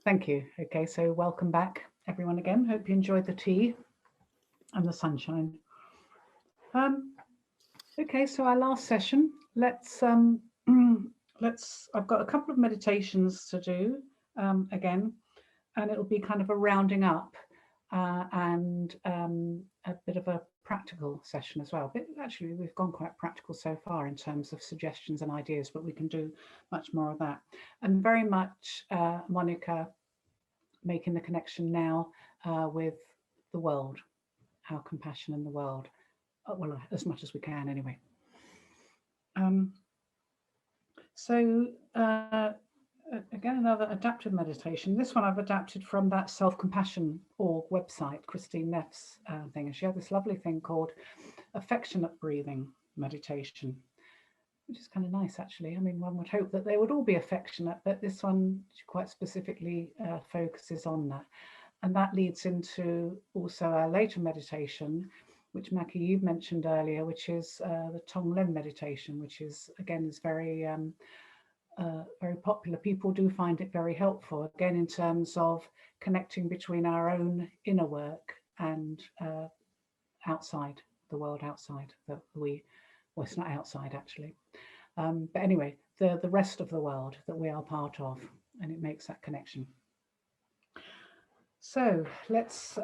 Thank you. Okay, so welcome back, everyone, again. Hope you enjoyed the tea and the sunshine. Um, okay, so our last session. I've got a couple of meditations to do again, and it'll be kind of a rounding up and a bit of a practical session as well. But actually, we've gone quite practical so far in terms of suggestions and ideas, but we can do much more of that. And very much, Monica, making the connection now with the world, our compassion in the world, well, as much as we can anyway. So again, another adapted meditation. This one I've adapted from that self-compassion.org website, Christine Neff's thing. And she had this lovely thing called affectionate breathing meditation, which is kind of nice, actually. I mean, one would hope that they would all be affectionate, but this one quite specifically focuses on that. And that leads into also our later meditation, which Mackie, you've mentioned earlier, which is the Tonglen meditation, which is, again, is very popular. People do find it very helpful, again, in terms of connecting between our own inner work and outside, the world outside that well, it's not outside actually. But anyway, the rest of the world that we are part of, and it makes that connection. So let's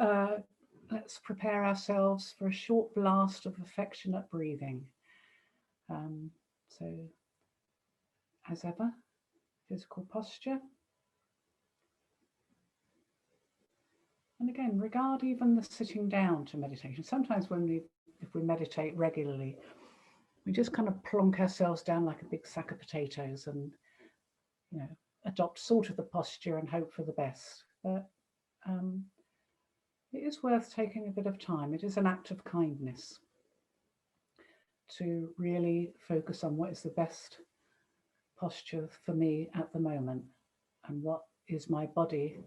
prepare ourselves for a short blast of affectionate breathing. So, as ever, physical posture. And again, regard even the sitting down to meditation. Sometimes if we meditate regularly, we just kind of plonk ourselves down like a big sack of potatoes and, adopt sort of the posture and hope for the best. But it is worth taking a bit of time. It is an act of kindness to really focus on what is the best posture for me at the moment and what is my body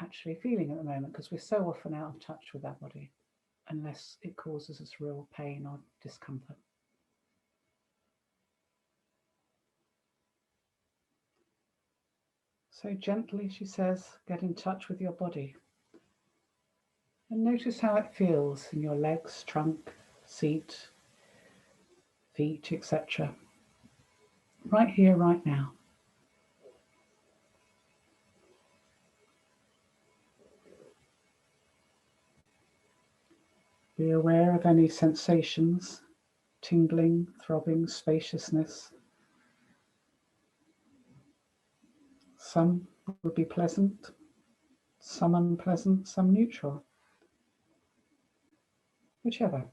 actually feeling at the moment, because we're so often out of touch with our body unless it causes us real pain or discomfort. So gently, she says, get in touch with your body and notice how it feels in your legs, trunk, seat, feet, etc. Right here, right now. Be aware of any sensations, tingling, throbbing, spaciousness. Some will be pleasant, some unpleasant, some neutral. Whichever.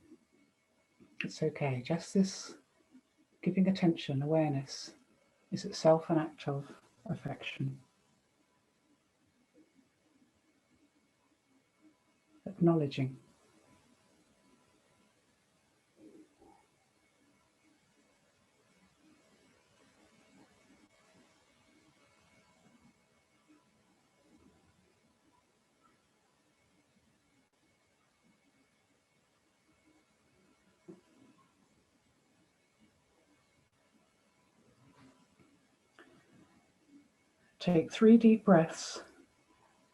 It's okay. Just this giving attention, awareness, is itself an act of affection. Acknowledging. Take 3 deep breaths,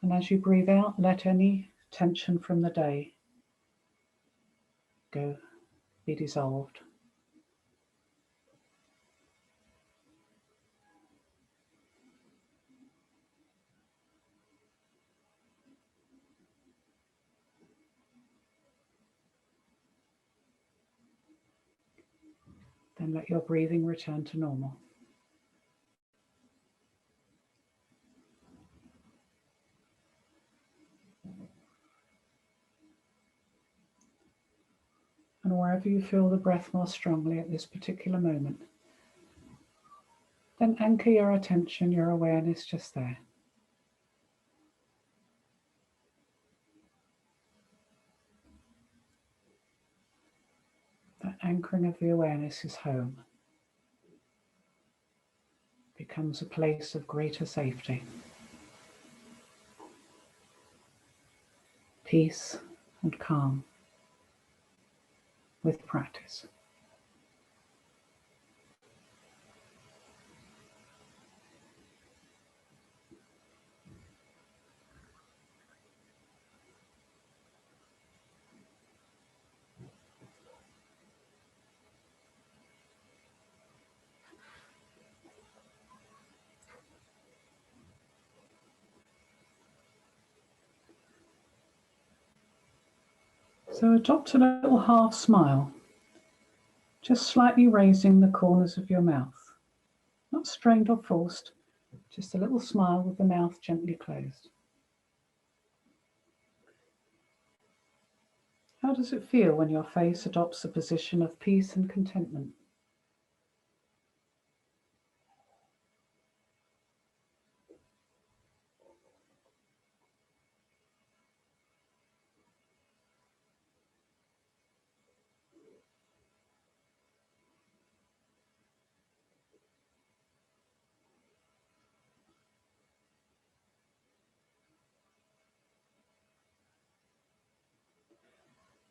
and as you breathe out, let any tension from the day go, be dissolved. Then let your breathing return to normal. And wherever you feel the breath more strongly at this particular moment, then anchor your attention, your awareness just there. That anchoring of the awareness is home. Becomes a place of greater safety, peace and calm with practice. So adopt a little half smile, just slightly raising the corners of your mouth. Not strained or forced, just a little smile with the mouth gently closed. How does it feel when your face adopts a position of peace and contentment?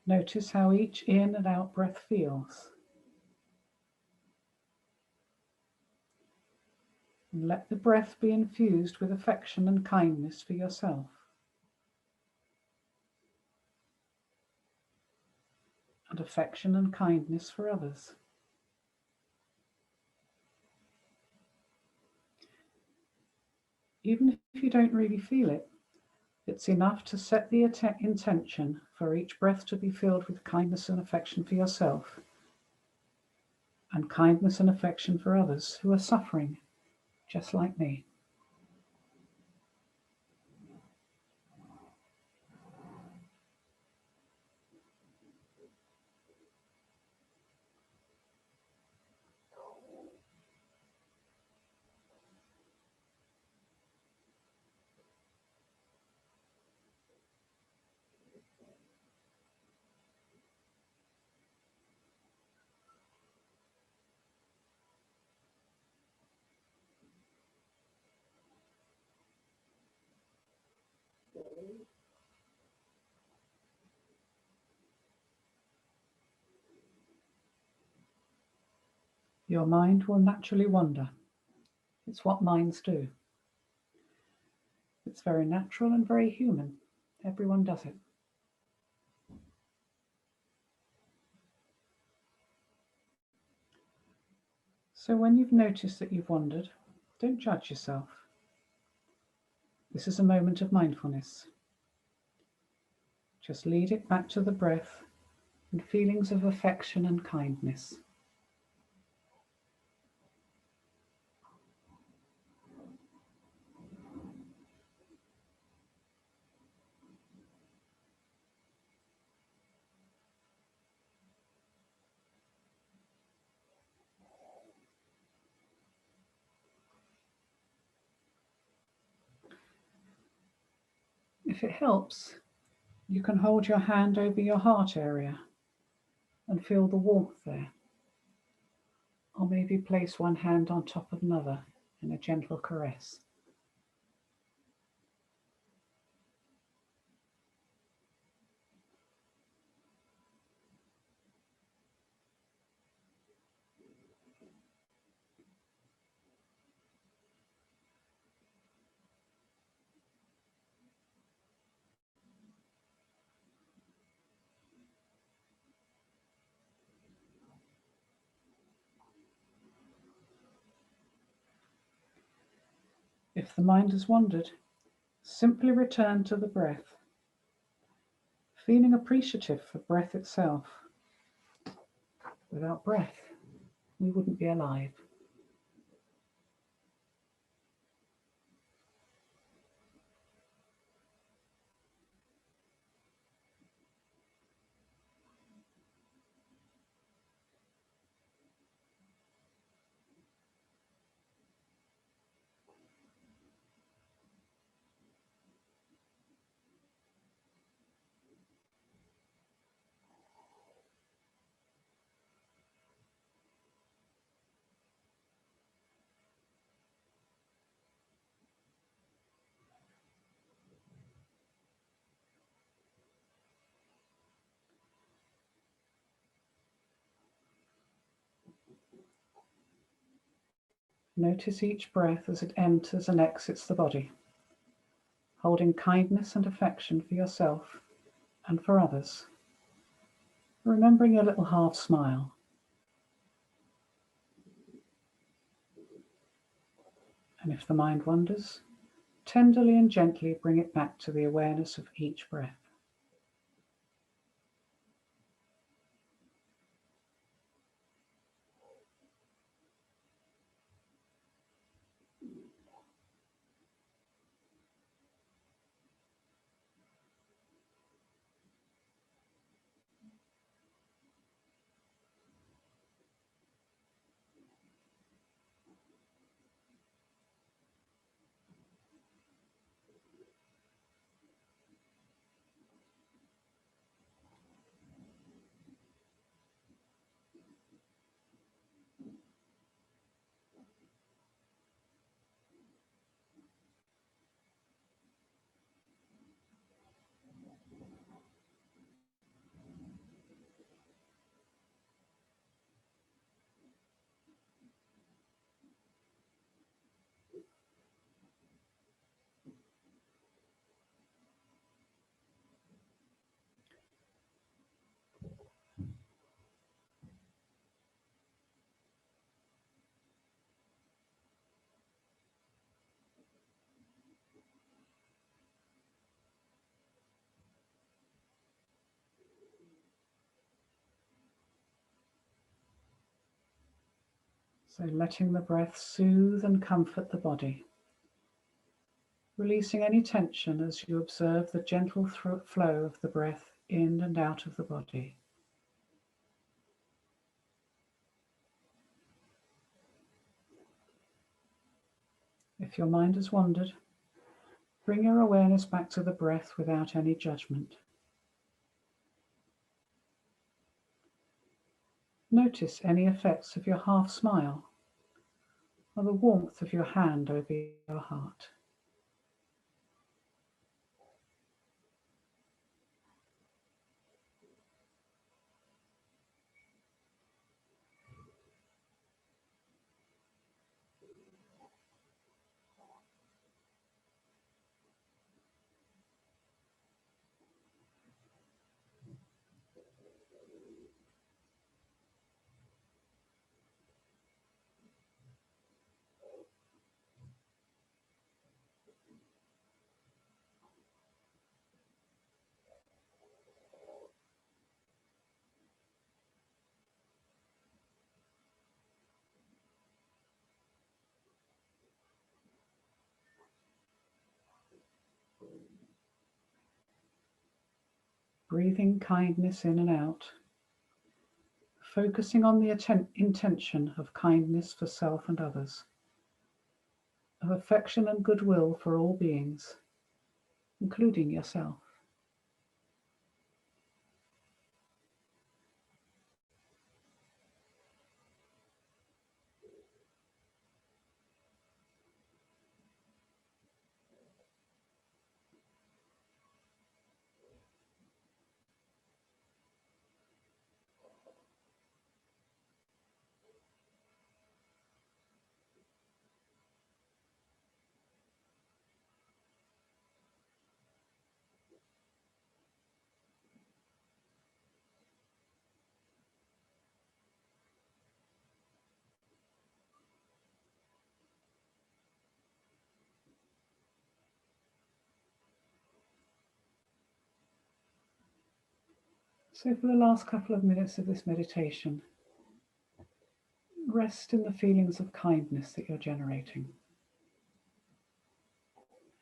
Notice how each in and out breath feels. And let the breath be infused with affection and kindness for yourself, and affection and kindness for others. Even if you don't really feel it, it's enough to set the intention for each breath to be filled with kindness and affection for yourself, and kindness and affection for others who are suffering, just like me. Your mind will naturally wander. It's what minds do. It's very natural and very human. Everyone does it. So when you've noticed that you've wandered, don't judge yourself. This is a moment of mindfulness. Just lead it back to the breath and feelings of affection and kindness. If it helps, you can hold your hand over your heart area and feel the warmth there. Or maybe place one hand on top of another in a gentle caress. If the mind has wandered, simply return to the breath, feeling appreciative for breath itself. Without breath, we wouldn't be alive. Notice each breath as it enters and exits the body, holding kindness and affection for yourself and for others. Remembering your little half smile. And if the mind wanders, tenderly and gently bring it back to the awareness of each breath. So letting the breath soothe and comfort the body. Releasing any tension as you observe the gentle flow of the breath in and out of the body. If your mind has wandered, bring your awareness back to the breath without any judgment. Notice any effects of your half smile or the warmth of your hand over your heart. Breathing kindness in and out, focusing on the intention of kindness for self and others, of affection and goodwill for all beings, including yourself. So for the last couple of minutes of this meditation, rest in the feelings of kindness that you're generating.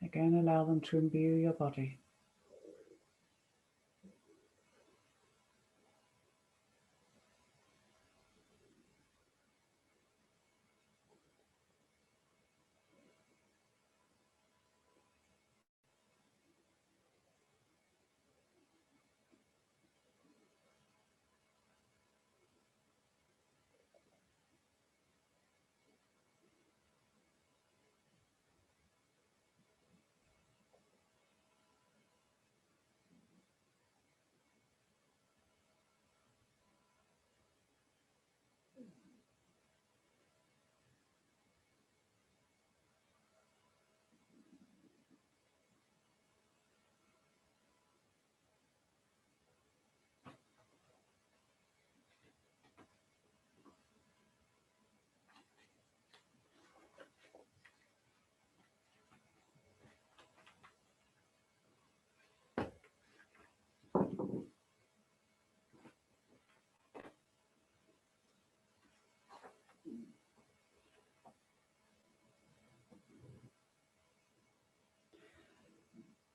Again, allow them to imbue your body.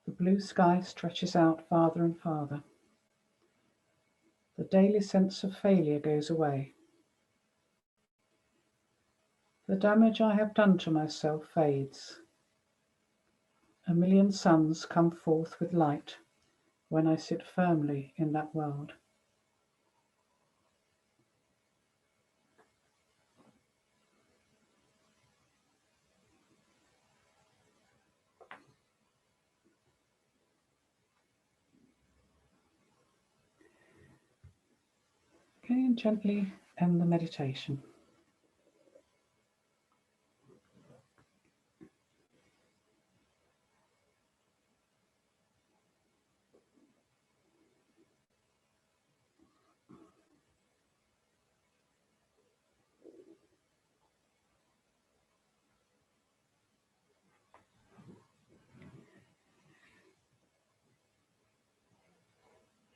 The blue sky stretches out farther and farther. The daily sense of failure goes away. The damage I have done to myself fades. A million suns come forth with light when I sit firmly in that world. Okay, and gently end the meditation.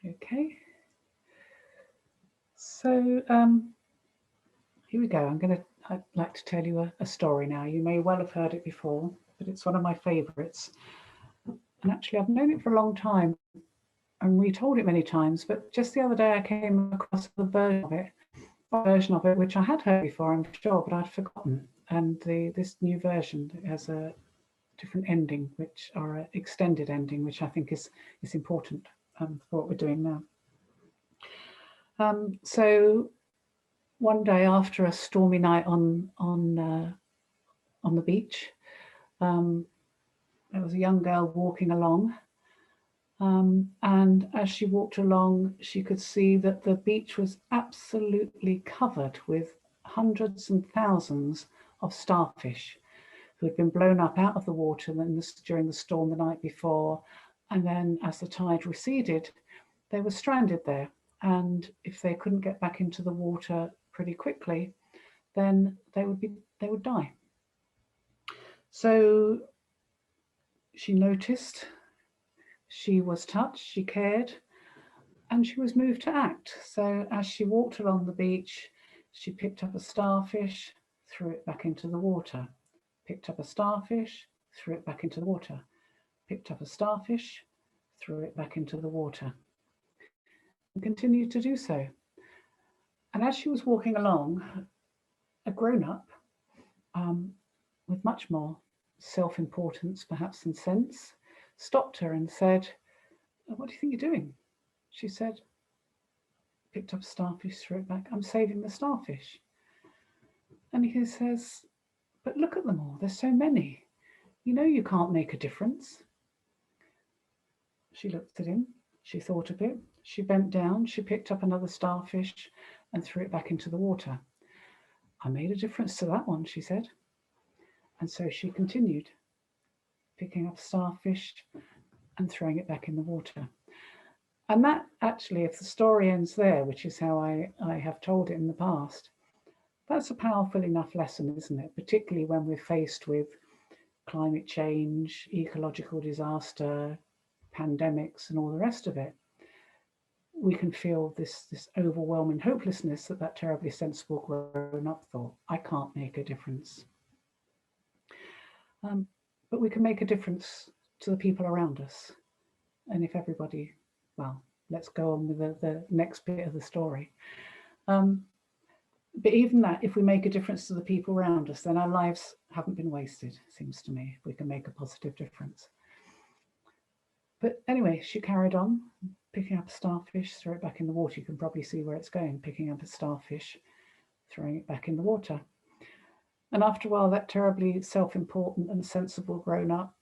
Okay. So here we go. I'd like to tell you a story now. You may well have heard it before, but it's one of my favourites. And actually, I've known it for a long time and retold it many times. But just the other day, I came across a version of it, which I had heard before, I'm sure, but I'd forgotten. And this new version has a different ending, or an extended ending, which I think is important for what we're doing now. So one day after a stormy night on the beach, there was a young girl walking along, and as she walked along, she could see that the beach was absolutely covered with hundreds and thousands of starfish who had been blown up out of the water during the storm the night before. And then as the tide receded, they were stranded there. And if they couldn't get back into the water pretty quickly, then they would die. So she noticed, she was touched, she cared, and she was moved to act. So as she walked along the beach, she picked up a starfish, threw it back into the water, picked up a starfish, threw it back into the water, picked up a starfish, threw it back into the water, and continued to do so. And as she was walking along, a grown-up, with much more self-importance perhaps than sense, stopped her and said, "What do you think you're doing?" She said, picked up a starfish, threw it back. "I'm saving the starfish." And he says, "But look at them all, there's so many. You know you can't make a difference." She looked at him, she thought a bit, she bent down, she picked up another starfish and threw it back into the water. "I made a difference to that one," she said. And so she continued, picking up starfish and throwing it back in the water. And that actually, if the story ends there, which is how I have told it in the past, that's a powerful enough lesson, isn't it? Particularly when we're faced with climate change, ecological disaster, pandemics, and all the rest of it. We can feel this overwhelming hopelessness that terribly sensible grown-up thought, "I can't make a difference." But we can make a difference to the people around us. And if everybody, well, let's go on with the next bit of the story. But even that, if we make a difference to the people around us, then our lives haven't been wasted, it seems to me, if we can make a positive difference. But anyway, she carried on, picking up a starfish, throw it back in the water. You can probably see where it's going, picking up a starfish, throwing it back in the water. And after a while, that terribly self-important and sensible grown-up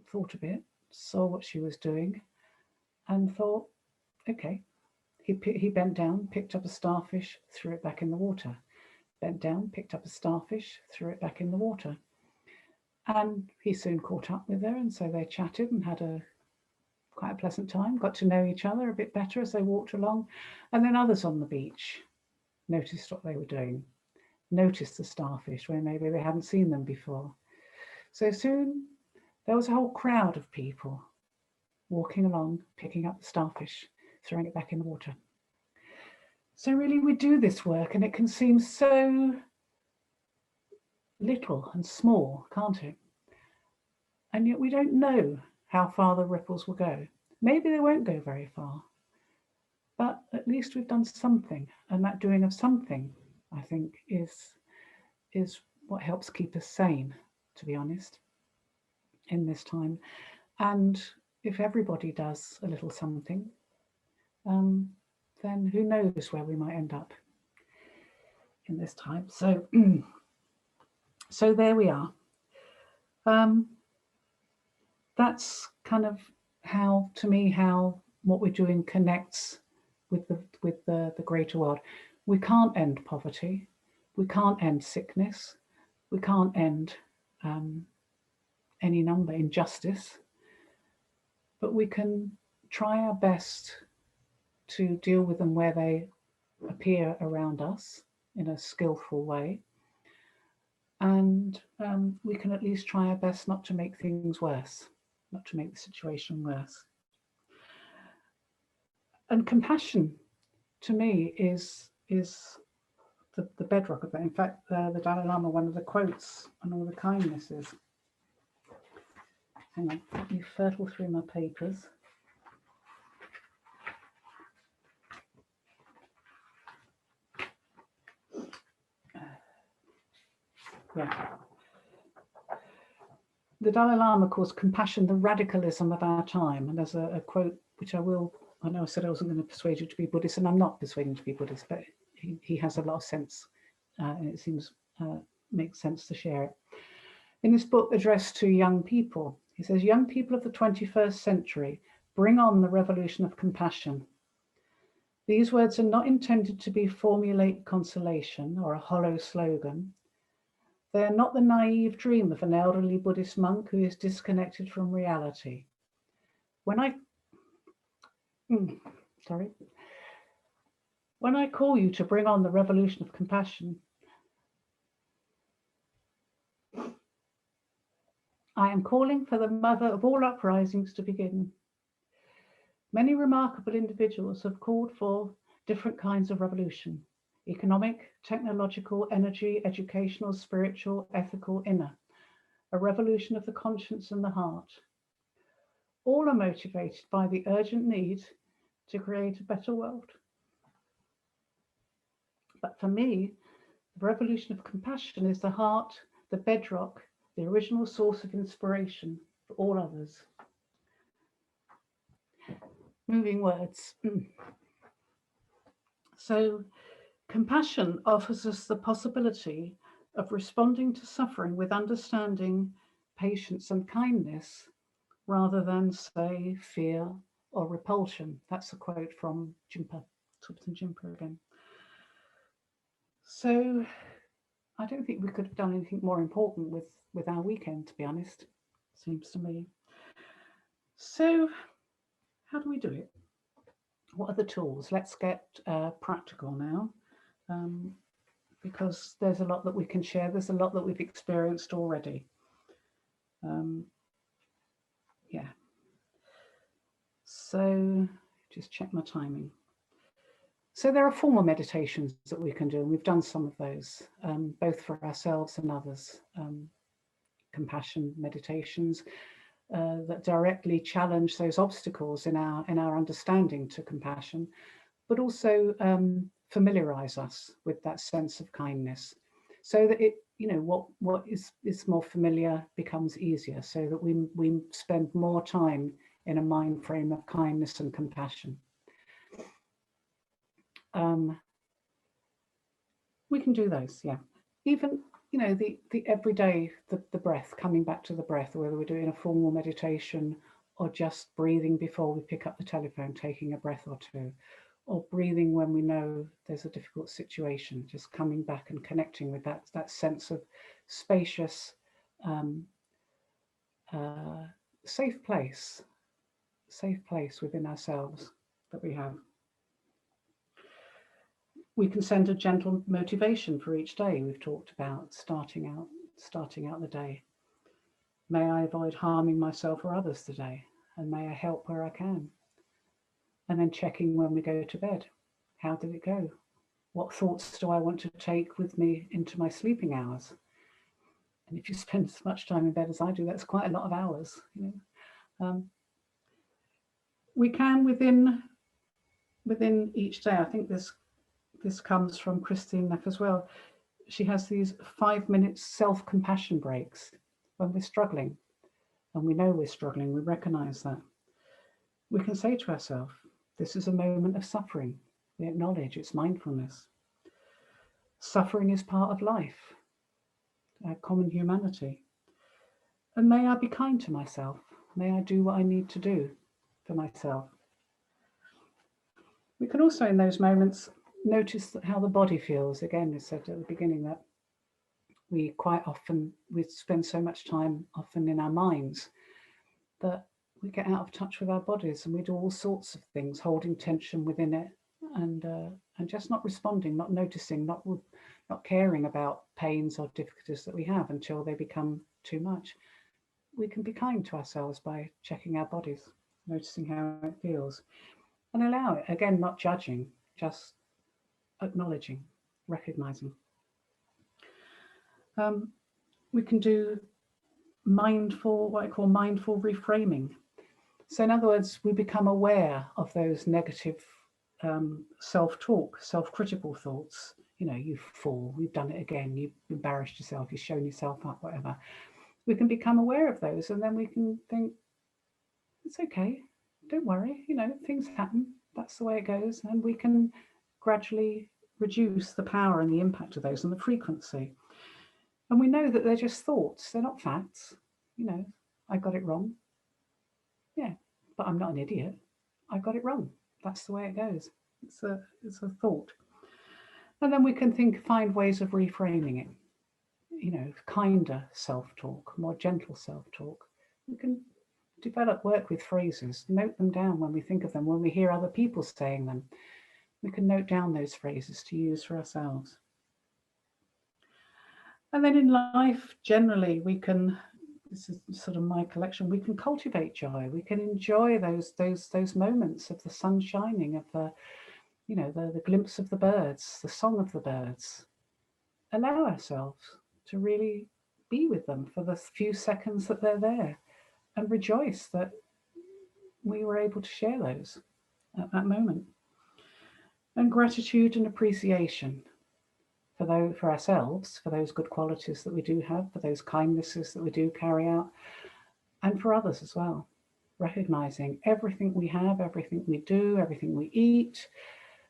thought a bit, saw what she was doing, and thought, okay. He bent down, picked up a starfish, threw it back in the water. Bent down, picked up a starfish, threw it back in the water. And he soon caught up with her, and so they chatted and had quite a pleasant time, got to know each other a bit better as they walked along. And then others on the beach noticed what they were doing, noticed the starfish where maybe they hadn't seen them before. So soon there was a whole crowd of people walking along, picking up the starfish, throwing it back in the water. So really we do this work and it can seem so little and small, can't it? And yet we don't know how far the ripples will go. Maybe they won't go very far, but at least we've done something, and that doing of something, I think, is what helps keep us sane, to be honest, in this time. And if everybody does a little something, then who knows where we might end up in this time. So, so there we are. That's kind of how, to me, how what we're doing connects with the greater world. We can't end poverty. We can't end sickness. We can't end any number injustice. But we can try our best to deal with them where they appear around us in a skillful way. And we can at least try our best not to make things worse, not to make the situation worse. And compassion, to me, is the bedrock of that. In fact, the Dalai Lama, one of the quotes on all the kindnesses. Hang on, let me fertle through my papers. Yeah. The Dalai Lama calls compassion the radicalism of our time. And there's a quote, which I know I said I wasn't going to persuade you to be Buddhist, and I'm not persuading you to be Buddhist, but he has a lot of sense, and it seems makes sense to share it. In this book addressed to young people, he says, young people of the 21st century, bring on the revolution of compassion. These words are not intended to be formulaic consolation or a hollow slogan. They are not the naive dream of an elderly Buddhist monk who is disconnected from reality. When I call you to bring on the revolution of compassion, I am calling for the mother of all uprisings to begin. Many remarkable individuals have called for different kinds of revolution: economic, technological, energy, educational, spiritual, ethical, inner, a revolution of the conscience and the heart. All are motivated by the urgent need to create a better world. But for me, the revolution of compassion is the heart, the bedrock, the original source of inspiration for all others. Moving words. So, compassion offers us the possibility of responding to suffering with understanding, patience, and kindness, rather than, say, fear or repulsion. That's a quote from Jimpa, Thubten Jimpa again. So, I don't think we could have done anything more important with our weekend, to be honest, seems to me. So, how do we do it? What are the tools? Let's get practical now, because there's a lot that we can share. There's a lot that we've experienced already. Yeah. So, just check my timing. So there are formal meditations that we can do, and we've done some of those, both for ourselves and others. Compassion meditations that directly challenge those obstacles in our understanding to compassion, but also familiarize us with that sense of kindness, so that it, what is more familiar becomes easier, so that we spend more time in a mind frame of kindness and compassion. We can do those, yeah. Even, the everyday, the breath, coming back to the breath, whether we're doing a formal meditation or just breathing before we pick up the telephone, taking a breath or two, or breathing when we know there's a difficult situation, just coming back and connecting with that sense of spacious, safe place within ourselves that we have. We can send a gentle motivation for each day. We've talked about starting out the day. May I avoid harming myself or others today, and may I help where I can. And then checking when we go to bed. How did it go? What thoughts do I want to take with me into my sleeping hours? And if you spend as much time in bed as I do, that's quite a lot of hours. We can within each day. I think this comes from Christine Neff as well. She has these 5-minute self-compassion breaks when we're struggling, and we know we're struggling, we recognize that. We can say to ourselves, this is a moment of suffering. We acknowledge it's mindfulness. Suffering is part of life, our common humanity. And may I be kind to myself. May I do what I need to do for myself. We can also, in those moments, notice how the body feels. Again, I said at the beginning that we spend so much time often in our minds that we get out of touch with our bodies, and we do all sorts of things, holding tension within it, and just not responding, not noticing, not caring about pains or difficulties that we have until they become too much. We can be kind to ourselves by checking our bodies, noticing how it feels, and allow it. Again, not judging, just acknowledging, recognizing. We can do mindful, what I call mindful reframing. So in other words, we become aware of those negative self-talk, self-critical thoughts. You know, you fool, you've done it again, you've embarrassed yourself, you've shown yourself up, whatever. We can become aware of those, and then we can think, it's okay, don't worry, you know, things happen, that's the way it goes. And we can gradually reduce the power and the impact of those and the frequency. And we know that they're just thoughts, they're not facts. You know, I got it wrong. Yeah, but I'm not an idiot. I got it wrong. That's the way it goes. It's a thought. And then we can find ways of reframing it. You know, kinder self-talk, more gentle self-talk. We can work with phrases, note them down when we think of them, when we hear other people saying them. We can note down those phrases to use for ourselves. And then in life, generally, we can, this is sort of my collection, we can cultivate joy. We can enjoy those moments of the sun shining, of the, you know, the glimpse of the birds, the song of the birds. Allow ourselves to really be with them for the few seconds that they're there, and rejoice that we were able to share those at that moment. And gratitude and appreciation for ourselves, for those good qualities that we do have, for those kindnesses that we do carry out, and for others as well. Recognizing everything we have, everything we do, everything we eat,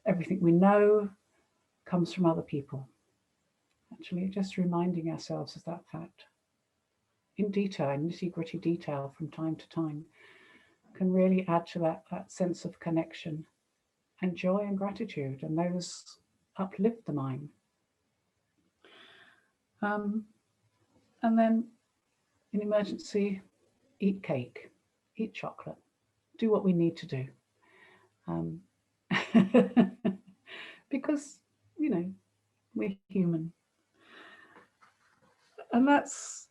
everything we know comes from other people. Actually, just reminding ourselves of that fact in detail, in nitty-gritty detail from time to time, can really add to that sense of connection and joy and gratitude, and those uplift the mind. And then in emergency, eat cake, eat chocolate, do what we need to do. Because, you know, we're human. And that's,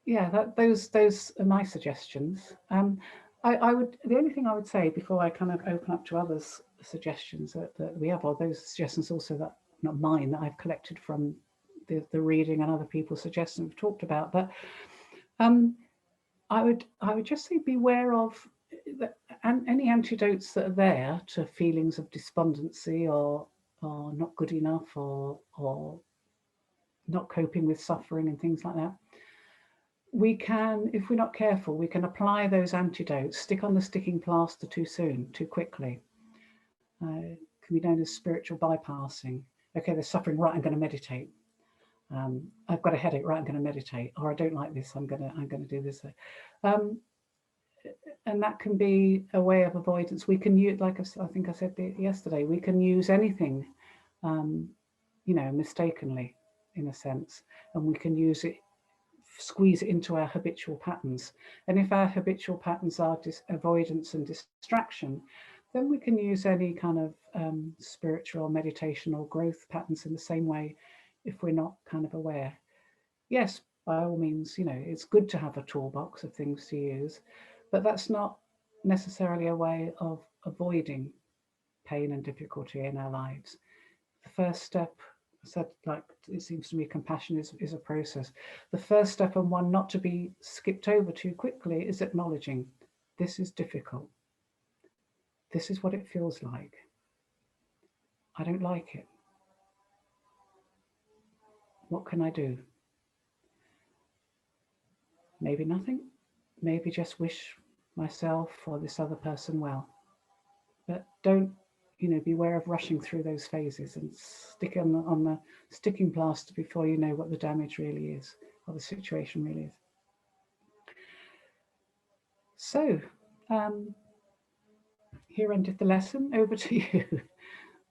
yeah, those are my suggestions. I would, the only thing I would say before I kind of open up to others' suggestions that we have, or those suggestions also that, not mine, that I've collected from the reading and other people's suggestions we've talked about, but I would just say beware of any antidotes that are there to feelings of despondency or not good enough or not coping with suffering and things like that. We can, if we're not careful, we can apply those antidotes, stick on the sticking plaster too soon, too quickly. Can be known as spiritual bypassing. Okay, they're suffering, right, I'm going to meditate. I've got a headache, right, I'm going to meditate. Or I don't like this, I'm going to do this. And that can be a way of avoidance. We can use, like I think I said yesterday, we can use anything, you know, mistakenly, in a sense, and we can use it, squeeze it into our habitual patterns. And if our habitual patterns are avoidance and distraction, then we can use any kind of spiritual meditation or growth patterns in the same way if we're not kind of aware. Yes, by all means, you know, it's good to have a toolbox of things to use, but that's not necessarily a way of avoiding pain and difficulty in our lives. The first step, I said, like, it seems to me compassion is a process. The first step, and one not to be skipped over too quickly, is acknowledging this is difficult. This is what it feels like. I don't like it. What can I do? Maybe nothing. Maybe just wish myself or this other person well. But don't, you know, beware of rushing through those phases and stick on the sticking plaster before you know what the damage really is, or the situation really is. So, here ended the lesson. Over to you.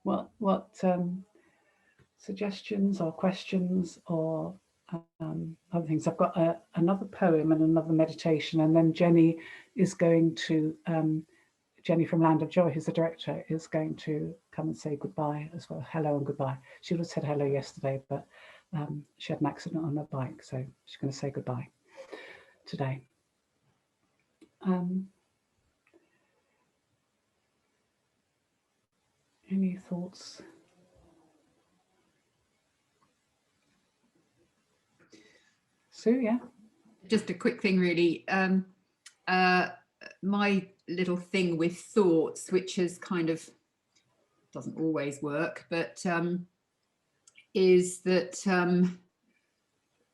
What suggestions or questions or other things? I've got another poem and another meditation, and then Jenny is going to, Jenny from Land of Joy, who's the director, is going to come and say goodbye as well. Hello and goodbye. She would have said hello yesterday, but she had an accident on her bike, so she's going to say goodbye today. Any thoughts? Sue, yeah. Just a quick thing, really. My little thing with thoughts, which is kind of doesn't always work, but is that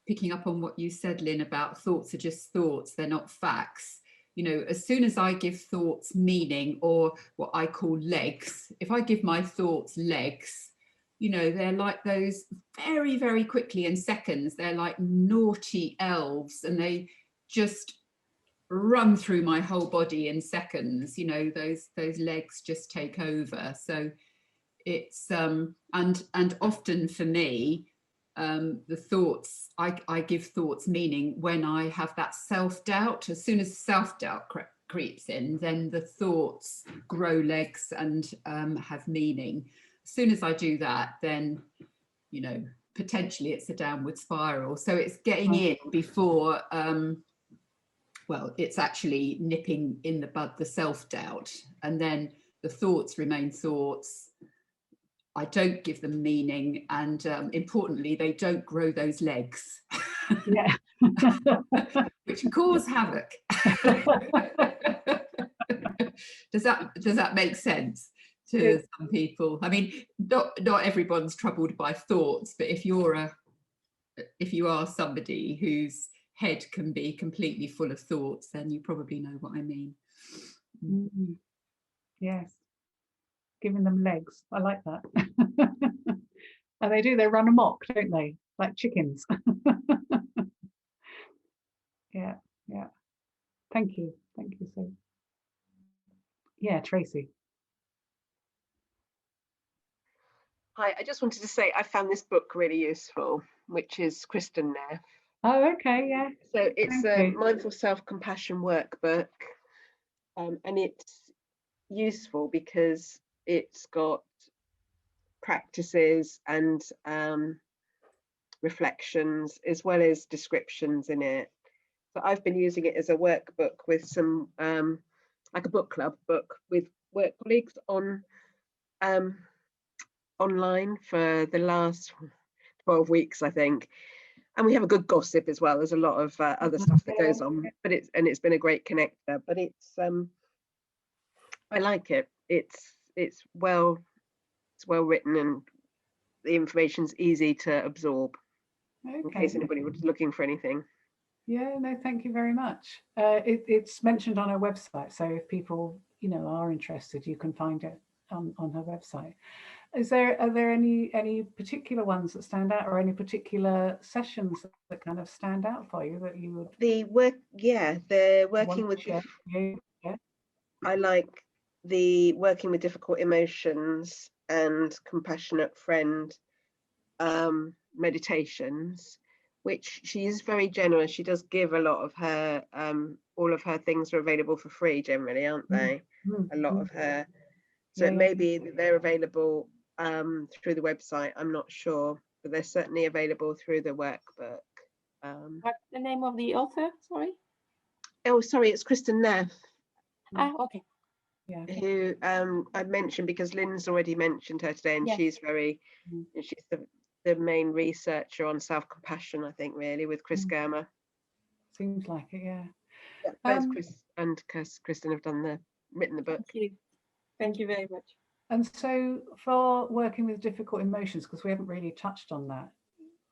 picking up on what you said, Lynn, about thoughts are just thoughts, they're not facts. You know, as soon as I give thoughts meaning, or what I call legs, if I give my thoughts legs, you know, they're like those very, very quickly in seconds, they're like naughty elves, and they just run through my whole body in seconds. You know, those legs just take over. So it's and often for me, the thoughts, I give thoughts meaning when I have that self-doubt. As soon as self-doubt creeps in, then the thoughts grow legs and have meaning. As soon as I do that, then, you know, potentially it's a downward spiral. So it's getting in before well, it's actually nipping in the bud the self-doubt, and then the thoughts remain thoughts. I don't give them meaning, and importantly, they don't grow those legs, Yeah. which cause havoc. Does that make sense to some people? I mean, not everyone's troubled by thoughts, but if you are somebody whose head can be completely full of thoughts, then you probably know what I mean. Mm. Yes. Giving them legs. I like that. And they run amok, don't they? Like chickens. Yeah, yeah. Thank you. Thank you, Sue. Yeah, Tracy. Hi, I just wanted to say I found this book really useful, which is Kristen Neff. Oh, okay, yeah. So it's a Thank you. mindful self-compassion workbook, and it's useful because it's got practices and reflections as well as descriptions in it. So I've been using it as a workbook with some like a book club book with work colleagues on online for the last 12 weeks, I think. And we have a good gossip as well. There's a lot of other stuff that goes on, but it's been a great connector. But it's I like it. It's well written, and the information's easy to absorb. Okay. In case anybody was looking for anything. Yeah, no, thank you very much. It's mentioned on our website, so if people, you know, are interested, you can find it on her website. Are there any particular ones that stand out, or any particular sessions that kind of stand out for you that you would? The working with. Yeah. I like the working with difficult emotions and compassionate friend meditations, which she is very generous. She does give a lot of her all of her things are available for free generally, aren't they? A lot of her. So it may be that they're available through the website. I'm not sure, but they're certainly available through the workbook. What's the name of the author? Sorry. Oh, sorry, it's Kristen Neff. Okay. Yeah. Who I mentioned because Lynne's already mentioned her today, and Yes. she's she's the main researcher on self-compassion, I think, really, with Chris Germer. Seems like it, yeah. Both Chris and Kristen have written the book. Thank you very much. And so for working with difficult emotions, because we haven't really touched on that,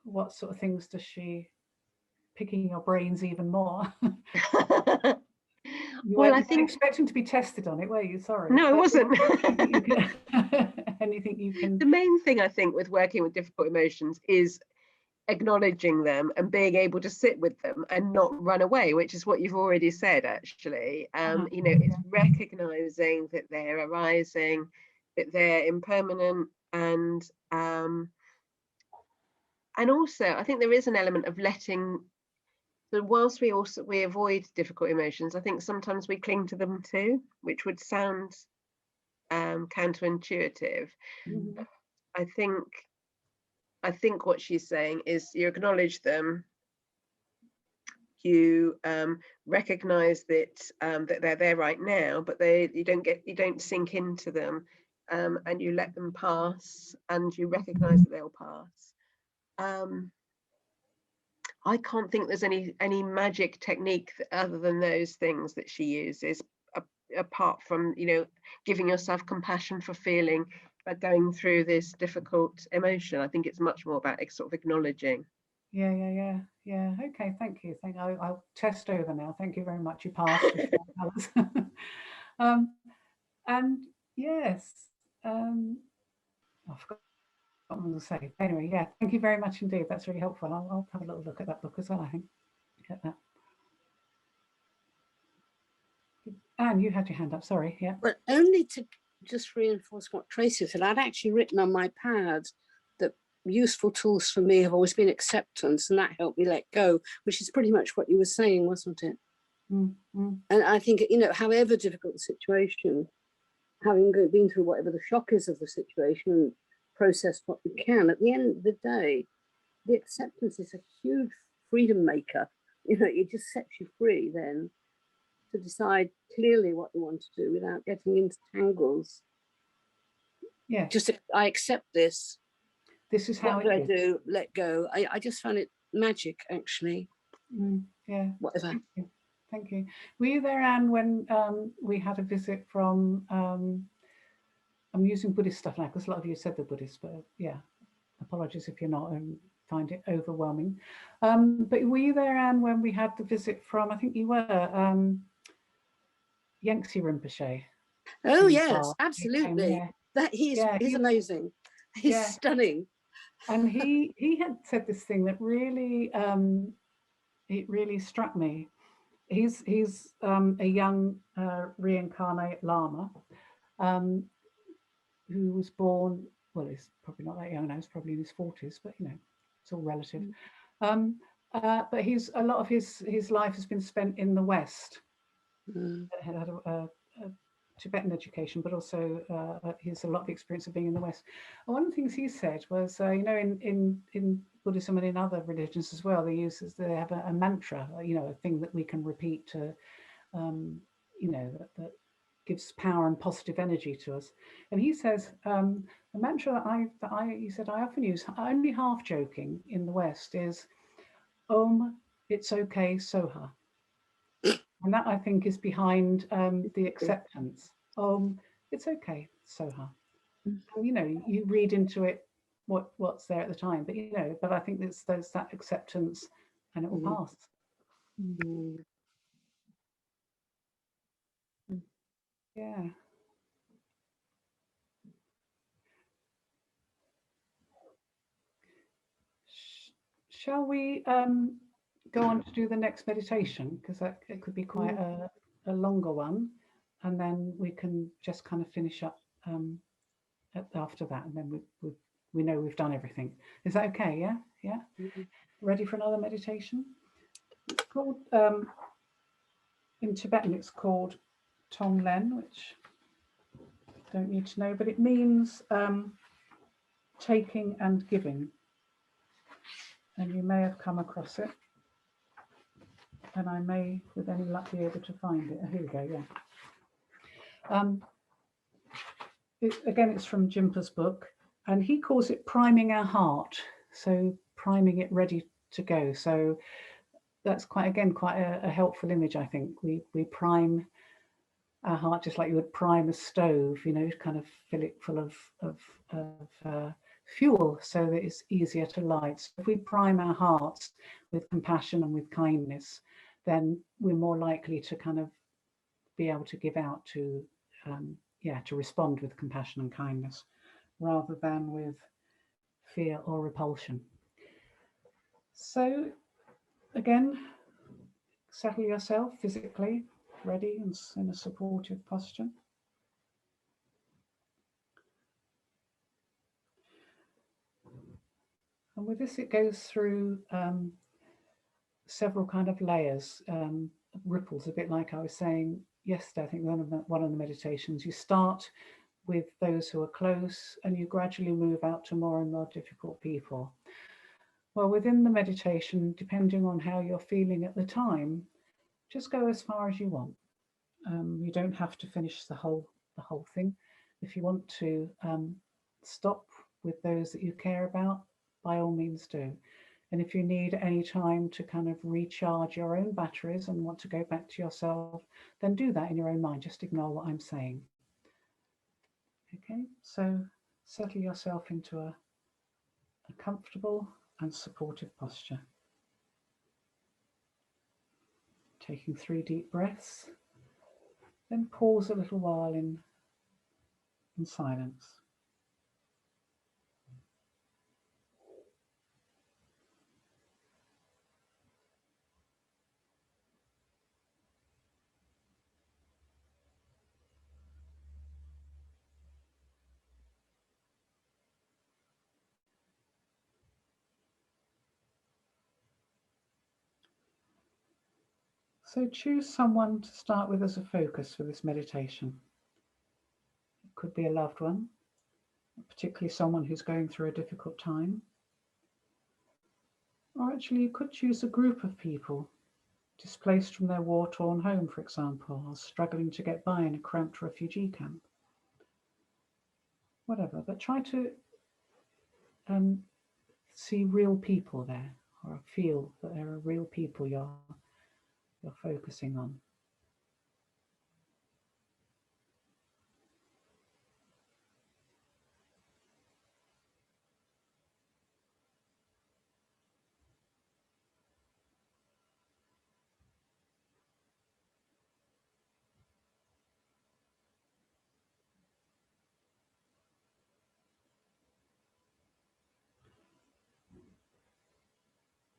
what sort of things does she, picking your brains even more? Well, I think expecting to be tested on it, were you? Sorry. No, I wasn't. Anything you can. The main thing I think with working with difficult emotions is acknowledging them and being able to sit with them and not run away, which is what you've already said, actually. You know, it's recognizing that they're arising, that they're impermanent, and also I think there is an element of letting. So whilst we avoid difficult emotions, I think sometimes we cling to them too, which would sound counterintuitive. I think what she's saying is you acknowledge them, you recognize that they're there right now, but you don't sink into them, and you let them pass, and you recognize that they'll pass. I can't think there's any magic technique other than those things that she uses, apart from, you know, giving yourself compassion for feeling, but going through this difficult emotion. I think it's much more about sort of acknowledging. Yeah. Okay, thank you. I'll test over now. Thank you very much. You passed with four colours. And yes, I forgot what I'm going to say. Anyway, yeah, thank you very much indeed. That's really helpful. I'll have a little look at that book as well, I think. Get that. Anne, you had your hand up. Sorry. Yeah. But only to just reinforce what Tracy said, I'd actually written on my pad that useful tools for me have always been acceptance, and that helped me let go, which is pretty much what you were saying, wasn't it? Mm-hmm. And I think, you know, however difficult the situation, having been through whatever the shock is of the situation, process what you can, at the end of the day, the acceptance is a huge freedom maker. You know, it just sets you free then to decide clearly what you want to do without getting into tangles. Yeah. Just, I accept this. This is how what do I do? Let go. I just found it magic, actually. Yeah. Whatever. Thank you. Were you there, Anne, when we had a visit from, I'm using Buddhist stuff now because a lot of you said the Buddhist, but yeah, apologies if you're not and find it overwhelming. But were you there, Anne, when we had the visit from, I think you were, Yangtze Rinpoche? Oh, yes, absolutely. Yeah. That he's amazing. He's stunning. And he had said this thing that really, it really struck me. He's a young reincarnate Lama who was born, well, he's probably not that young now, he's probably in his 40s, but you know, it's all relative. But a lot of his life has been spent in the West. Had a Tibetan education, but also he's a lot of experience of being in the West. And one of the things he said was, you know, in Buddhism and in other religions as well, they have a mantra, you know, a thing that we can repeat to, you know, that gives power and positive energy to us. And he says the mantra he said I often use, only half joking in the West, is Om, it's okay, Soha. And that, I think, is behind the acceptance. It's okay, Soha. And, you know, you read into it what's there at the time, but you know, but I think there's that acceptance, and it will pass. Yeah. Shall we go on to do the next meditation, because it could be quite a longer one, and then we can just kind of finish up after that, and then we know we've done everything. Is that okay? Yeah. Ready for another meditation? It's called in Tibetan, it's called Tonglen, which I don't need to know, but it means taking and giving. And you may have come across it, and I may, with any luck, be able to find it. Here we go. Yeah. Again, it's from Jimpa's book, and he calls it priming our heart. So priming it ready to go. So that's quite a helpful image, I think. We prime our heart just like you would prime a stove, you know, kind of fill it full of fuel so that it's easier to light. So if we prime our hearts with compassion and with kindness, then we're more likely to kind of be able to give out to respond with compassion and kindness rather than with fear or repulsion. So again, settle yourself physically, ready and in a supportive posture. And with this, it goes through several kind of layers, ripples, a bit like I was saying yesterday. I think one of the meditations, you start with those who are close and you gradually move out to more and more difficult people. Well, within the meditation, depending on how you're feeling at the time, just go as far as you want. You don't have to finish the whole thing. If you want to stop with those that you care about, by all means do. And if you need any time to kind of recharge your own batteries and want to go back to yourself, then do that in your own mind. Just ignore what I'm saying. Okay, so settle yourself into a comfortable and supportive posture. Taking 3 deep breaths, then pause a little while in silence. So choose someone to start with as a focus for this meditation. It could be a loved one, particularly someone who's going through a difficult time. Or actually you could choose a group of people displaced from their war-torn home, for example, or struggling to get by in a cramped refugee camp. Whatever, but try to see real people there, or feel that there are real people you're focusing on.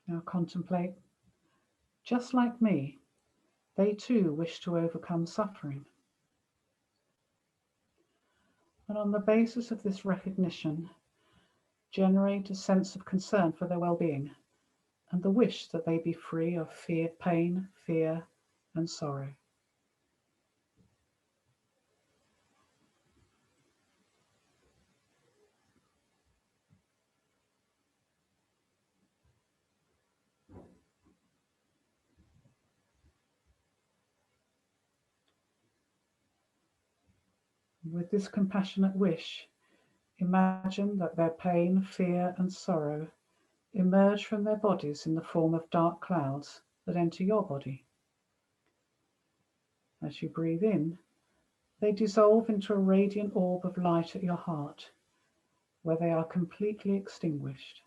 Now contemplate, just like me, they too wish to overcome suffering. And on the basis of this recognition, generate a sense of concern for their well-being and the wish that they be free of pain, fear, and sorrow. With this compassionate wish, imagine that their pain, fear, and sorrow emerge from their bodies in the form of dark clouds that enter your body. As you breathe in, they dissolve into a radiant orb of light at your heart, where they are completely extinguished.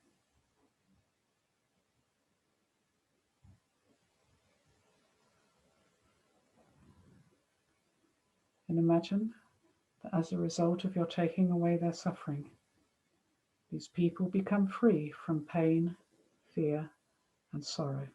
And imagine that as a result of your taking away their suffering, these people become free from pain, fear, and sorrow.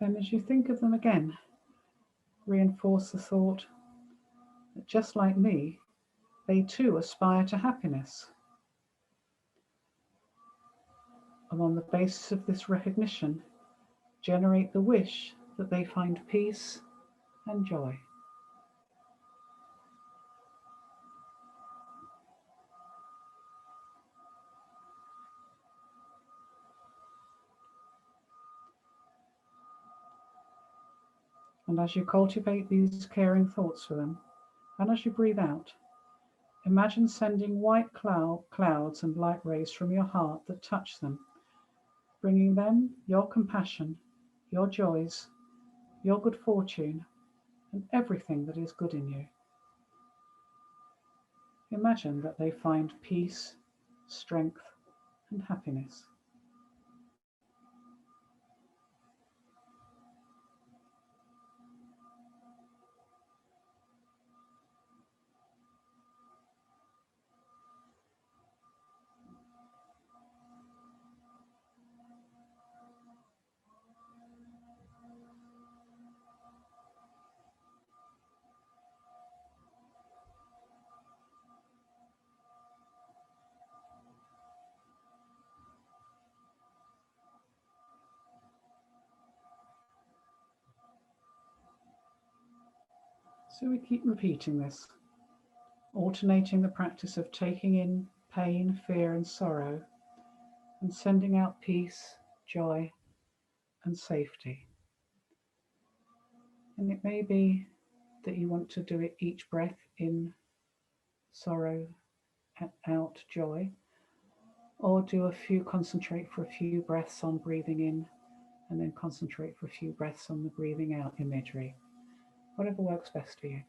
Then as you think of them again, reinforce the thought that just like me, they too aspire to happiness. And on the basis of this recognition, generate the wish that they find peace and joy. And as you cultivate these caring thoughts for them, and as you breathe out, imagine sending white clouds and light rays from your heart that touch them, bringing them your compassion, your joys, your good fortune, and everything that is good in you. Imagine that they find peace, strength, and happiness. So we keep repeating this, alternating the practice of taking in pain, fear, and sorrow, and sending out peace, joy, and safety. And it may be that you want to do it each breath in sorrow, out joy, or concentrate for a few breaths on breathing in, and then concentrate for a few breaths on the breathing out imagery. Whatever works best for you.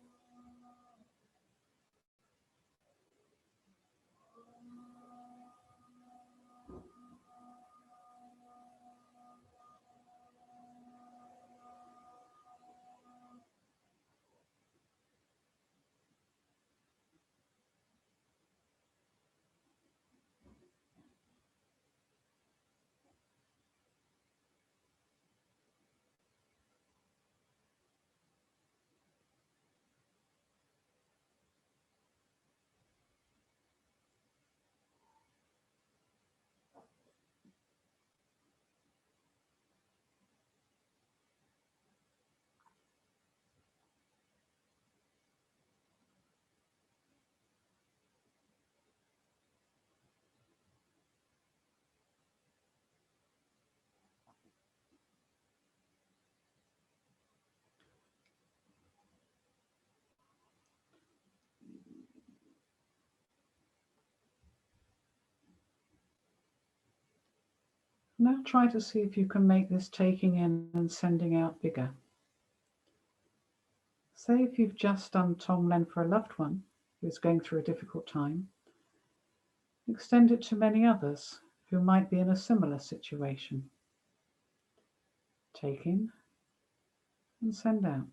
Now try to see if you can make this taking in and sending out bigger. Say if you've just done Tonglen for a loved one who is going through a difficult time, extend it to many others who might be in a similar situation. Take in and send out.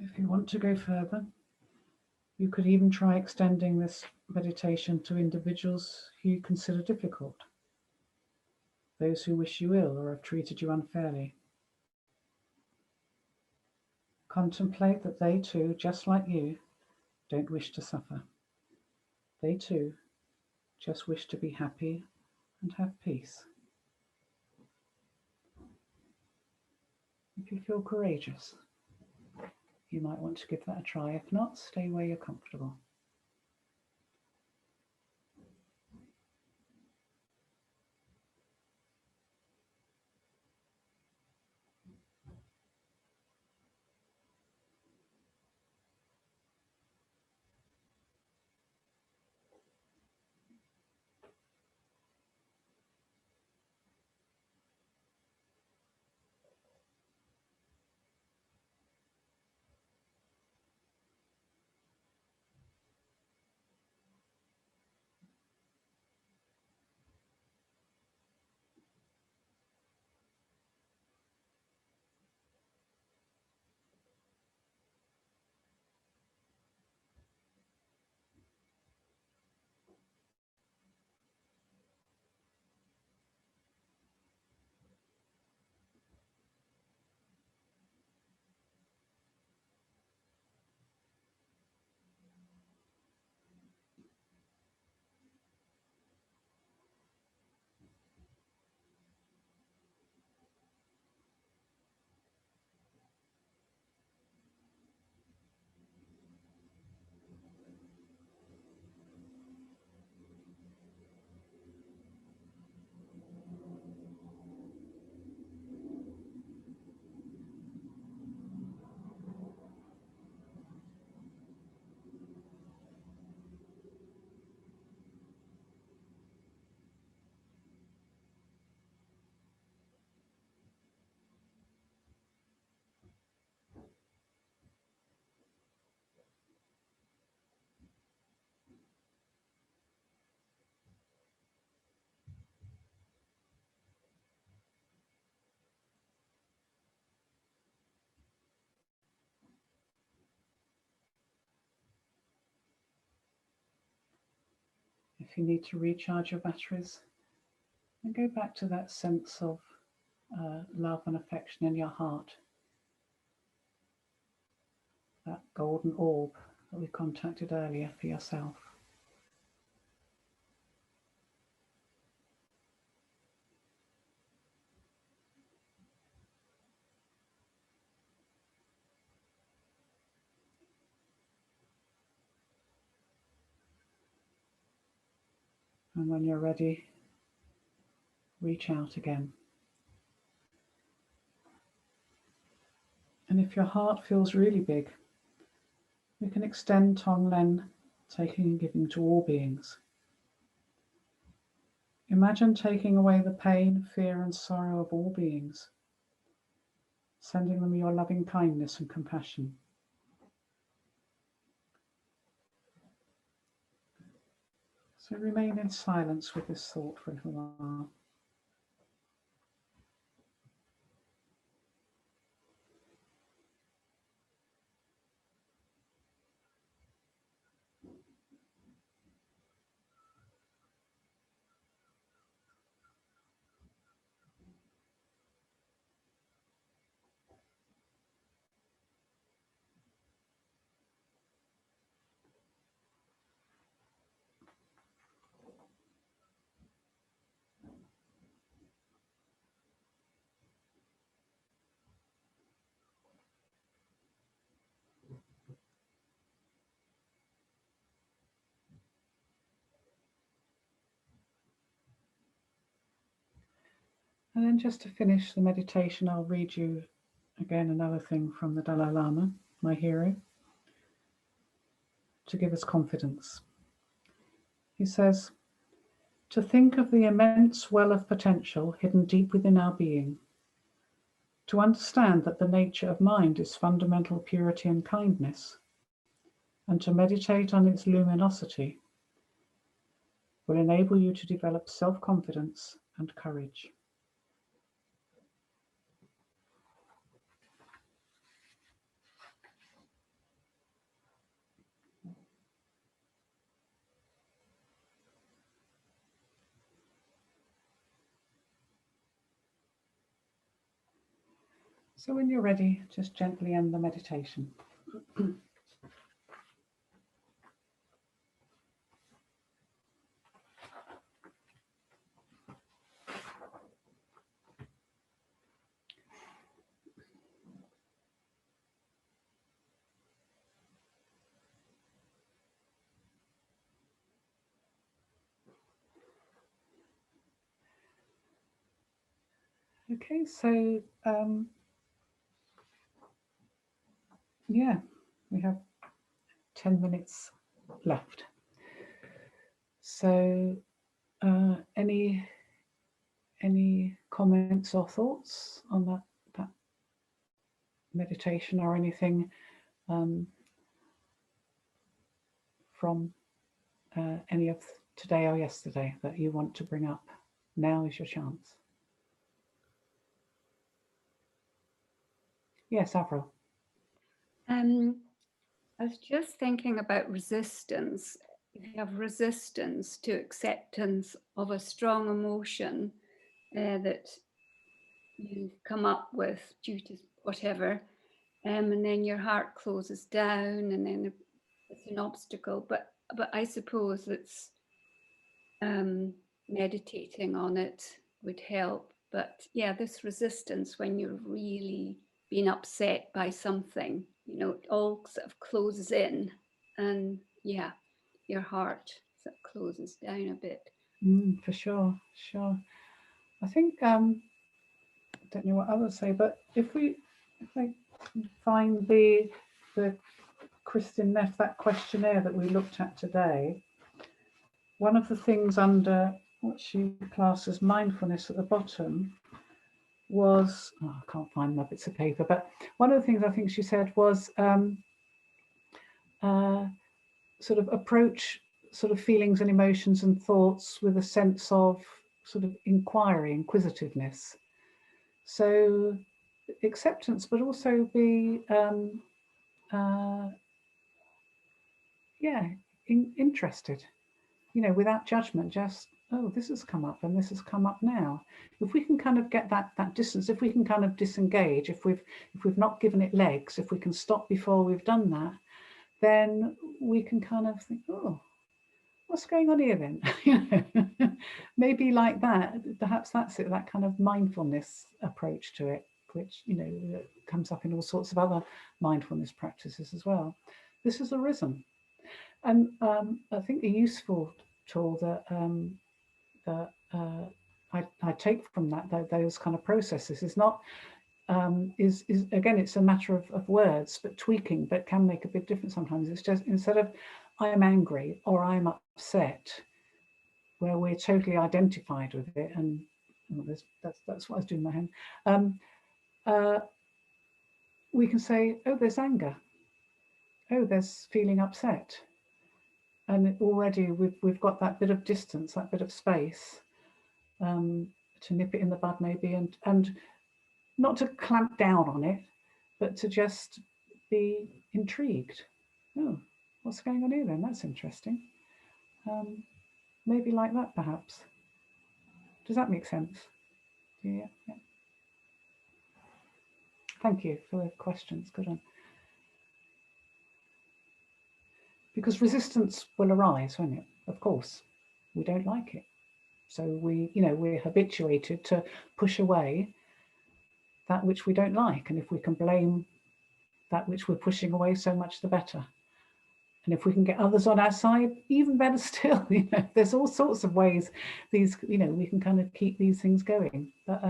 If you want to go further, you could even try extending this meditation to individuals who you consider difficult, those who wish you ill or have treated you unfairly. Contemplate that they too, just like you, don't wish to suffer. They too just wish to be happy and have peace. If you feel courageous, you might want to give that a try. If not, stay where you're comfortable. if you need to recharge your batteries. And go back to that sense of love and affection in your heart. That golden orb that we contacted earlier for yourself. And when you're ready, reach out again. And if your heart feels really big, you can extend Tonglen, taking and giving to all beings. Imagine taking away the pain, fear and sorrow of all beings, sending them your loving kindness and compassion. So remain in silence with this thought for a little while. And then just to finish the meditation, I'll read you again another thing from the Dalai Lama, my hero, to give us confidence. He says, to think of the immense well of potential hidden deep within our being, to understand that the nature of mind is fundamental purity and kindness, and to meditate on its luminosity will enable you to develop self-confidence and courage. So when you're ready, just gently end the meditation. Okay, so yeah, we have 10 minutes left. So any comments or thoughts on that meditation, or anything from any of today or yesterday that you want to bring up? Now is your chance. Yes, Avril. I was just thinking about resistance. If you have resistance to acceptance of a strong emotion that you've come up with due to whatever, and then your heart closes down, and then it's an obstacle. But I suppose it's meditating on it would help. But yeah, this resistance when you're really being upset by something, you know, it all sort of closes in, and yeah, your heart sort of closes down a bit. For sure. I think I don't know what others say, but if I find the Kristin Neff, that questionnaire that we looked at today, one of the things under what she classes mindfulness at the bottom was, I can't find my bits of paper, but one of the things I think she said was sort of approach sort of feelings and emotions and thoughts with a sense of sort of inquiry, inquisitiveness. So acceptance, but also be interested. you know, without judgment, just, oh, this has come up and this has come up now. If we can kind of get that distance, if we can kind of disengage, if we've not given it legs, if we can stop before we've done that, then we can kind of think, oh, what's going on here then? You know, maybe like that, perhaps that's it, that kind of mindfulness approach to it, which, you know, comes up in all sorts of other mindfulness practices as well. This has arisen. And I think a useful tool that I take from that, those kind of processes, is not, is again, it's a matter of words, but tweaking, but can make a big difference sometimes. It's just, instead of I'm angry or I'm upset, where we're totally identified with it, and that's what I was doing in my hand, we can say, oh, there's anger, oh, there's feeling upset, and already we've got that bit of distance, that bit of space, to nip it in the bud maybe, and not to clamp down on it, but to just be intrigued. Oh, what's going on here then? That's interesting. Maybe like that, perhaps. Does that make sense? Yeah. Thank you for the questions. Good one. Because resistance will arise, won't it? Of course, we don't like it. So we're habituated to push away that which we don't like. And if we can blame that which we're pushing away, so much the better. And if we can get others on our side, even better still. You know, there's all sorts of ways these, you know, we can kind of keep these things going. But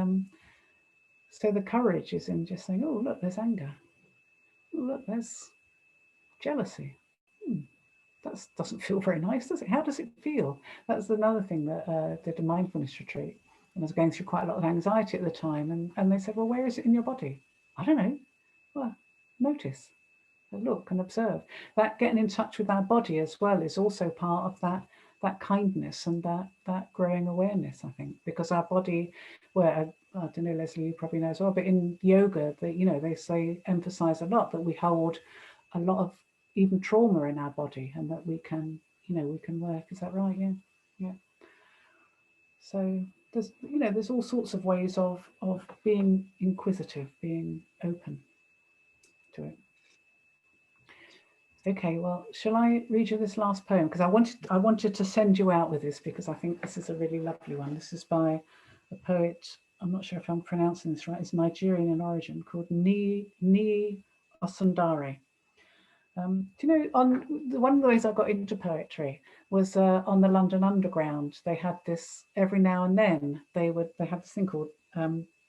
so the courage is in just saying, oh, look, there's anger. Oh, look, there's jealousy. That doesn't feel very nice, does it? How does it feel? That's another thing that did a mindfulness retreat. And I was going through quite a lot of anxiety at the time. And they said, well, where is it in your body? I don't know. Well, notice. Look and observe. That getting in touch with our body as well is also part of that kindness and that growing awareness, I think, because our body, where I don't know, Leslie, you probably know as well, but in yoga, they say, emphasize a lot that we hold a lot of even trauma in our body, and that we can work. Is that right? Yeah. So there's all sorts of ways of being inquisitive, being open to it. Okay, well, shall I read you this last poem? Because I wanted to send you out with this, because I think this is a really lovely one. This is by a poet, I'm not sure if I'm pronouncing this right, it's Nigerian in origin, called Ni Osundare. Do you know, one of the ways I got into poetry was on the London Underground. They had this every now and then. They had this thing called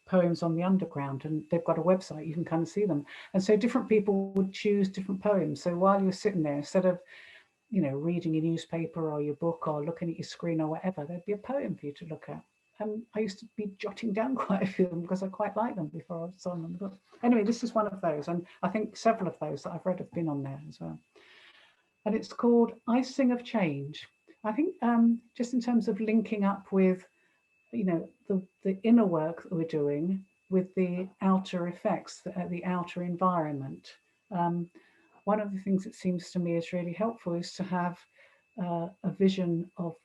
Poems on the Underground, and they've got a website, you can kind of see them. And so different people would choose different poems. So while you're sitting there, instead of reading your newspaper or your book or looking at your screen or whatever, there'd be a poem for you to look at. And I used to be jotting down quite a few of them because I quite like them before I was on them. But anyway, this is one of those, and I think several of those that I've read have been on there as well. And it's called I Sing of Change. I think just in terms of linking up with the inner work that we're doing with the outer effects, the outer environment. One of the things that seems to me is really helpful is to have a vision of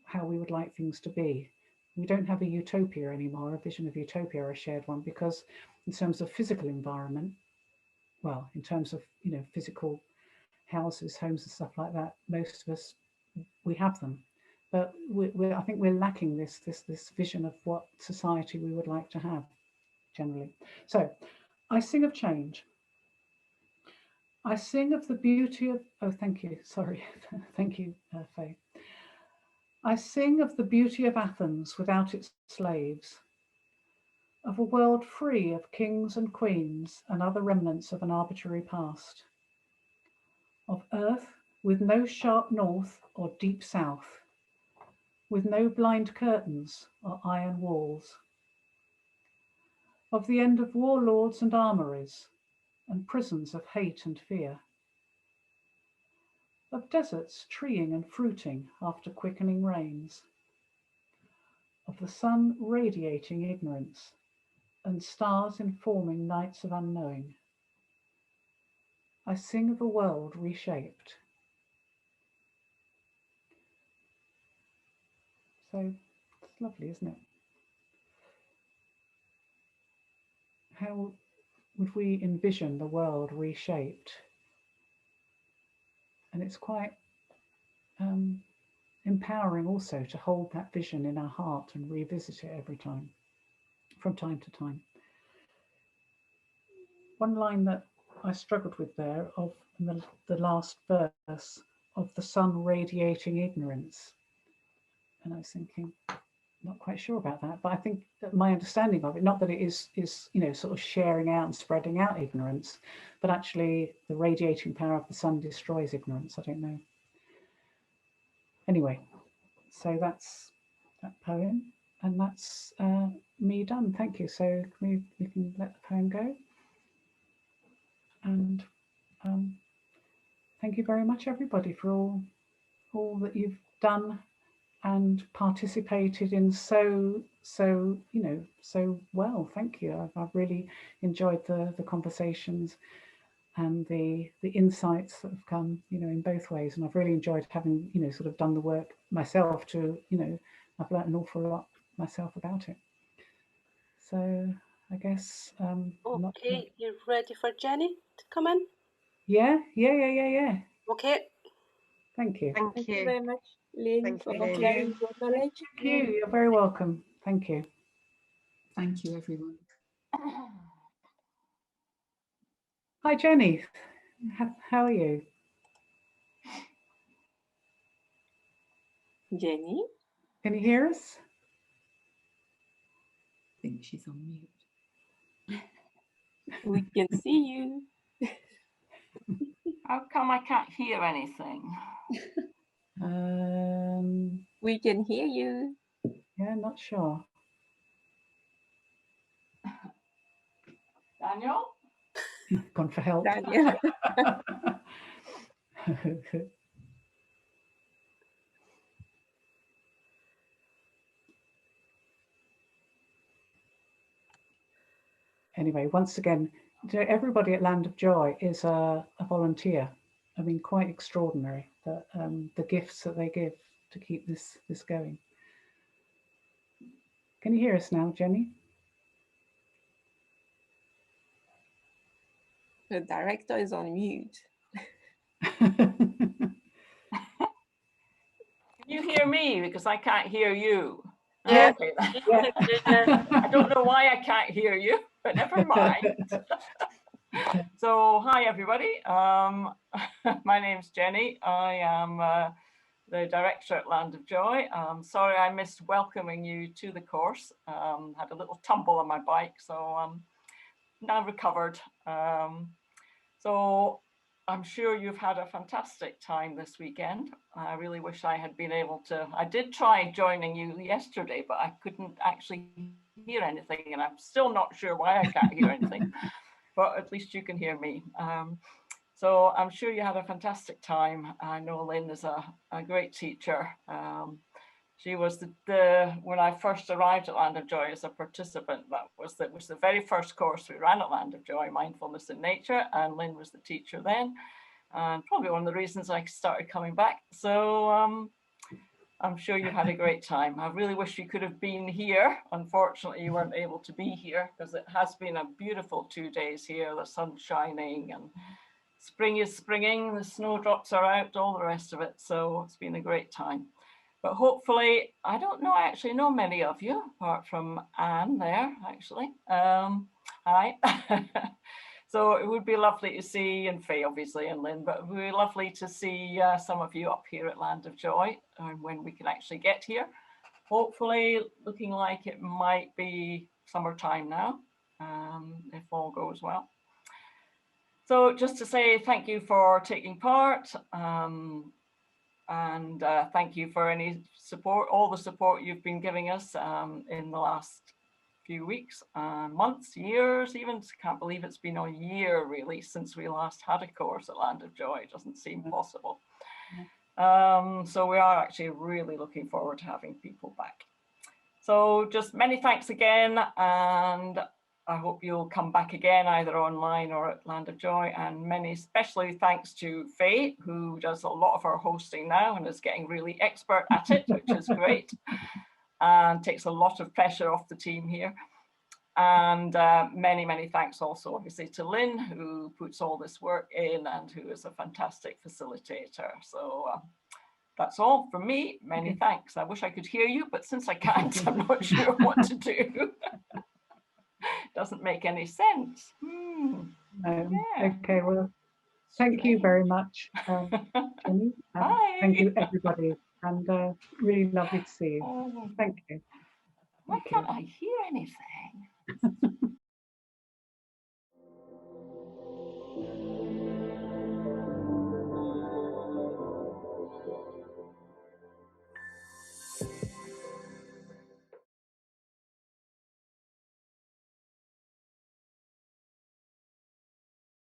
how we would like things to be. We don't have a utopia anymore, a vision of utopia or a shared one, because in terms of physical environment, well, in terms of physical houses, homes and stuff like that, most of us, we have them. But I think we're lacking this vision of what society we would like to have generally. So I sing of change. I sing of the beauty of, oh, thank you, sorry, thank you, Faye. I sing of the beauty of Athens without its slaves, of a world free of kings and queens and other remnants of an arbitrary past, of earth with no sharp north or deep south, with no blind curtains or iron walls, of the end of warlords and armories and prisons of hate and fear, of deserts treeing and fruiting after quickening rains, of the sun radiating ignorance and stars informing nights of unknowing. I sing of a world reshaped. So it's lovely, isn't it? How would we envision the world reshaped? And it's quite empowering also to hold that vision in our heart and revisit it every time, from time to time. One line that I struggled with there of the last verse of the sun radiating ignorance. And I was thinking, not quite sure about that, but I think that my understanding of it, not that it is sort of sharing out and spreading out ignorance, but actually the radiating power of the sun destroys ignorance. I don't know. Anyway, so that's that poem, and that's me done. Thank you. So we can let the poem go. And thank you very much, everybody, for all that you've done and participated in so well. Thank you. I've really enjoyed the conversations and the insights that have come, in both ways. And I've really enjoyed having, sort of done the work myself to, I've learned an awful lot myself about it. So I guess Okay, you're ready for Jenny to come in? Yeah. Okay. Thank you. Thank you you. very much, Lynne, Thank for you, Lynne. sharing your knowledge. Thank you. You're very welcome. Thank you. Thank you, everyone. Hi, Jenny. How are you? Jenny, Can you hear us? I think she's on mute. we can see you. How come I can't hear anything? We can hear you. Yeah, not sure. Daniel? Gone for help. Daniel. Anyway, once again, everybody at Land of Joy is a volunteer. I mean, quite extraordinary that the gifts that they give to keep this going. Can you hear us now, Jenny? The director is on mute. Can you hear me? Because I can't hear you. Yeah. Okay. Yeah. I don't know why I can't hear you, but never mind. So, hi, everybody. My name's Jenny. I am the director at Land of Joy. Sorry I missed welcoming you to the course. Had a little tumble on my bike, so now recovered. So I'm sure you've had a fantastic time this weekend. I really wish I had been able to. I did try joining you yesterday, but I couldn't actually hear anything, and I'm still not sure why I can't hear anything, but at least you can hear me. So I'm sure you had a fantastic time. I know Lynne is a great teacher. She was when I first arrived at Land of Joy as a participant, that was the very first course we ran at Land of Joy, Mindfulness in Nature, and Lynne was the teacher then, and probably one of the reasons I started coming back. So I'm sure you had a great time. I really wish you could have been here. Unfortunately, you weren't able to be here because it has been a beautiful 2 days here. The sun's shining and spring is springing, the snowdrops are out, all the rest of it. So it's been a great time. But hopefully, I don't know, I actually know many of you, apart from Anne there, actually. Hi. So it would be lovely to see, and Faye obviously, and Lynne, but it would be lovely to see some of you up here at Land of Joy when we can actually get here. Hopefully, looking like it might be summertime now, if all goes well. So just to say thank you for taking part. And thank you for any support, all the support you've been giving us in the last few weeks, months, years, even. Can't believe it's been a year really since we last had a course at Land of Joy. It doesn't seem possible. So we are actually really looking forward to having people back. So just many thanks again, and I hope you'll come back again, either online or at Land of Joy. And many, especially thanks to Faye, who does a lot of our hosting now and is getting really expert at it, which is great, and takes a lot of pressure off the team here. And many, many thanks also, obviously, to Lynne, who puts all this work in and who is a fantastic facilitator. So that's all from me. Many thanks. I wish I could hear you, but since I can't, I'm not sure what to do. Doesn't make any sense. No. Yeah. Okay, well, thank you very much, Jenny. Bye. Thank you, everybody. And really lovely to see you. Oh, Thank you. why Thank you. can't I hear anything?